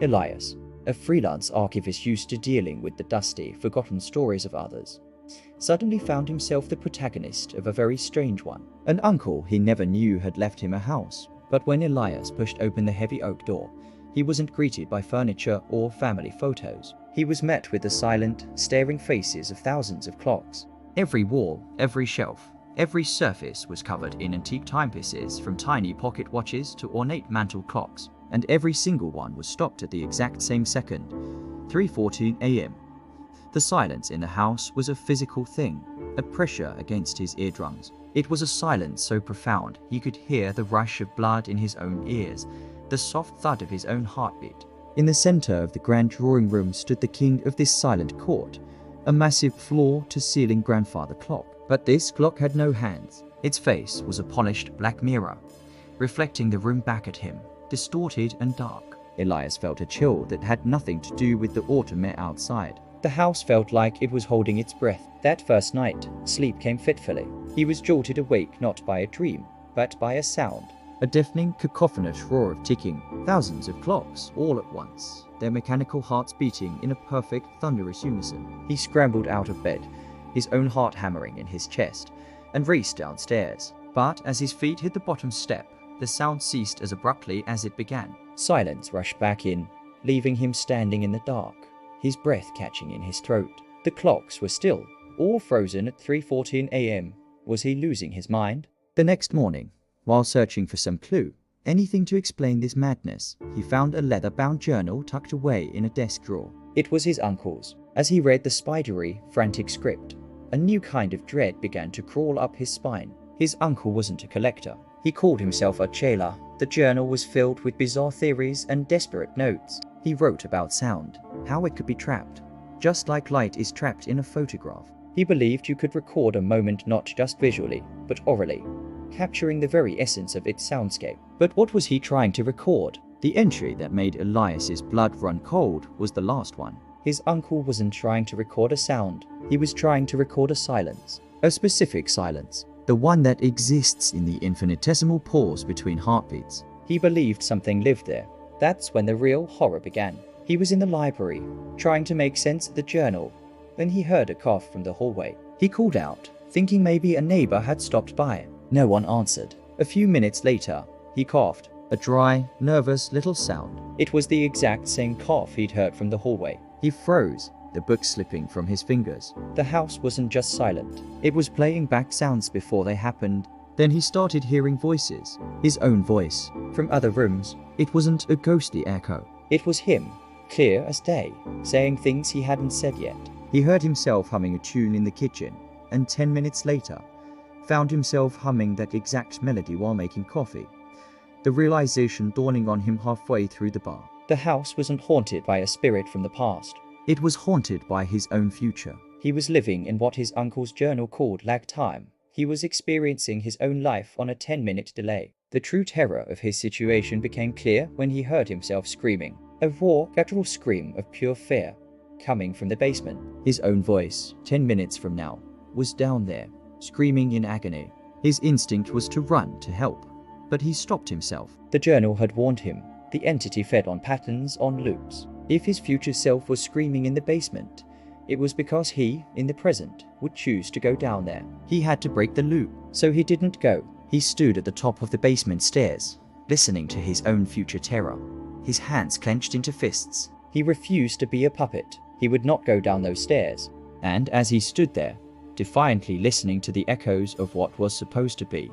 Elias, a freelance archivist used to dealing with the dusty, forgotten stories of others, suddenly found himself the protagonist of a very strange one. An uncle he never knew had left him a house, but when Elias pushed open the heavy oak door, he wasn't greeted by furniture or family photos. He was met with the silent, staring faces of thousands of clocks. Every wall, every shelf, every surface was covered in antique timepieces, from tiny pocket watches to ornate mantle clocks, and every single one was stopped at the exact same second, 3:14 a.m. The silence in the house was a physical thing, a pressure against his eardrums. It was a silence so profound he could hear the rush of blood in his own ears, the soft thud of his own heartbeat. In the center of the grand drawing room stood the king of this silent court, a massive floor-to-ceiling grandfather clock. But this clock had no hands. Its face was a polished black mirror, reflecting the room back at him, distorted and dark. Elias felt a chill that had nothing to do with the autumn air outside. The house felt like it was holding its breath. That first night, sleep came fitfully. He was jolted awake not by a dream, but by a sound. A deafening, cacophonous roar of ticking, thousands of clocks all at once, their mechanical hearts beating in a perfect, thunderous unison. He scrambled out of bed, his own heart hammering in his chest, and raced downstairs. But as his feet hit the bottom step, the sound ceased as abruptly as it began. Silence rushed back in, leaving him standing in the dark, his breath catching in his throat. The clocks were still, all frozen at 3:14 a.m. Was he losing his mind? The next morning, while searching for some clue, anything to explain this madness, he found a leather-bound journal tucked away in a desk drawer. It was his uncle's. As he read the spidery, frantic script, a new kind of dread began to crawl up his spine. His uncle wasn't a collector. He called himself a chela. The journal was filled with bizarre theories and desperate notes. He wrote about sound, how it could be trapped, just like light is trapped in a photograph. He believed you could record a moment not just visually, but orally, capturing the very essence of its soundscape. But what was he trying to record? The entry that made Elias's blood run cold was the last one. His uncle wasn't trying to record a sound. He was trying to record a silence. A specific silence. The one that exists in the infinitesimal pause between heartbeats. He believed something lived there. That's when the real horror began. He was in the library, trying to make sense of the journal, when he heard a cough from the hallway. He called out, thinking maybe a neighbor had stopped by. No one answered. A few minutes later, he coughed, a dry, nervous little sound. It was the exact same cough he'd heard from the hallway. He froze, the book slipping from his fingers. The house wasn't just silent. It was playing back sounds before they happened. Then he started hearing voices, his own voice, from other rooms. It wasn't a ghostly echo. It was him, clear as day, saying things he hadn't said yet. He heard himself humming a tune in the kitchen, and 10 minutes later, found himself humming that exact melody while making coffee, the realization dawning on him halfway through the bar. The house wasn't haunted by a spirit from the past. It was haunted by his own future. He was living in what his uncle's journal called lag time. He was experiencing his own life on a 10-minute delay. The true terror of his situation became clear when he heard himself screaming. A raw, guttural scream of pure fear, coming from the basement. His own voice, 10 minutes from now, was down there, screaming in agony. His instinct was to run to help, but he stopped himself. The journal had warned him. The entity fed on patterns, on loops. If his future self was screaming in the basement, it was because he, in the present, would choose to go down there. He had to break the loop, so he didn't go. He stood at the top of the basement stairs, listening to his own future terror, his hands clenched into fists. He refused to be a puppet. He would not go down those stairs. And as he stood there, defiantly listening to the echoes of what was supposed to be,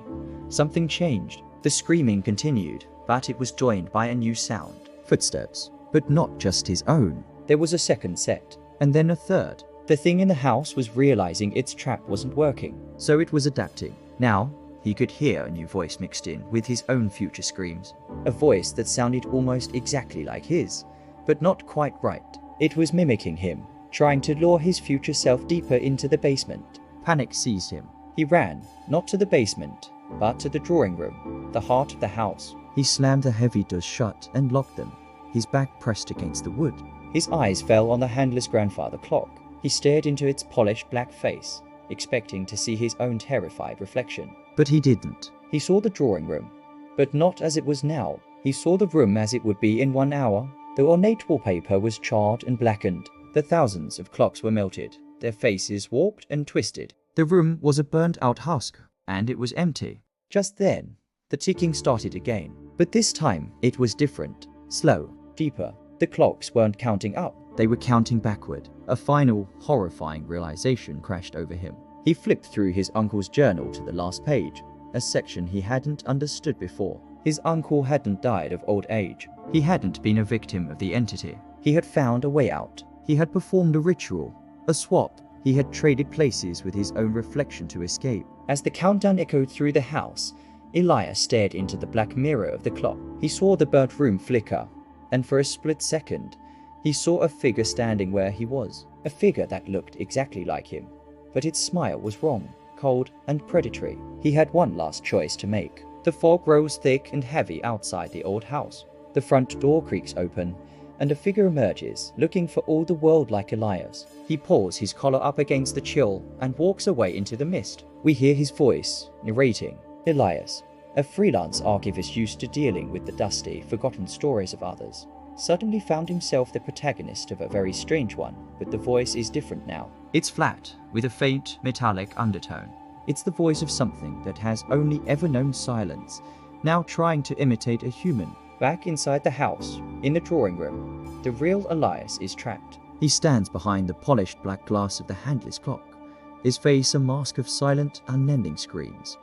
something changed. The screaming continued, but it was joined by a new sound. Footsteps, but not just his own. There was a second set, and then a third. The thing in the house was realizing its trap wasn't working, so it was adapting. Now, he could hear a new voice mixed in with his own future screams. A voice that sounded almost exactly like his, but not quite right. It was mimicking him, trying to lure his future self deeper into the basement. Panic seized him. He ran, not to the basement, but to the drawing room, the heart of the house. He slammed the heavy doors shut and locked them, his back pressed against the wood. His eyes fell on the handless grandfather clock. He stared into its polished black face, expecting to see his own terrified reflection. But he didn't. He saw the drawing room, but not as it was now. He saw the room as it would be in 1 hour, The ornate wallpaper was charred and blackened. The thousands of clocks were melted, their faces warped and twisted. The room was a burnt-out husk, and it was empty. Just then, the ticking started again. But this time, it was different. Slow, deeper. The clocks weren't counting up, they were counting backward. A final, horrifying realization crashed over him. He flipped through his uncle's journal to the last page, a section he hadn't understood before. His uncle hadn't died of old age. He hadn't been a victim of the entity. He had found a way out. He had performed a ritual, a swap. He had traded places with his own reflection to escape. As the countdown echoed through the house, Elias stared into the black mirror of the clock. He saw the burnt room flicker, and for a split second, he saw a figure standing where he was. A figure that looked exactly like him. But its smile was wrong, cold and predatory. He had one last choice to make. The fog rose thick and heavy outside the old house. The front door creaks open, and a figure emerges, looking for all the world like Elias. He pulls his collar up against the chill and walks away into the mist. We hear his voice, narrating. Elias, a freelance archivist used to dealing with the dusty, forgotten stories of others, suddenly found himself the protagonist of a very strange one, but the voice is different now. It's flat, with a faint, metallic undertone. It's the voice of something that has only ever known silence, now trying to imitate a human. Back inside the house, in the drawing room, the real Elias is trapped. He stands behind the polished black glass of the handless clock, his face a mask of silent, unending screens,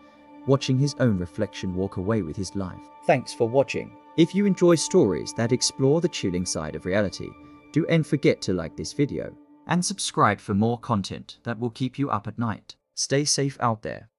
watching his own reflection walk away with his life. Thanks for watching. If you enjoy stories that explore the chilling side of reality, don't forget to like this video and subscribe for more content that will keep you up at night. Stay safe out there.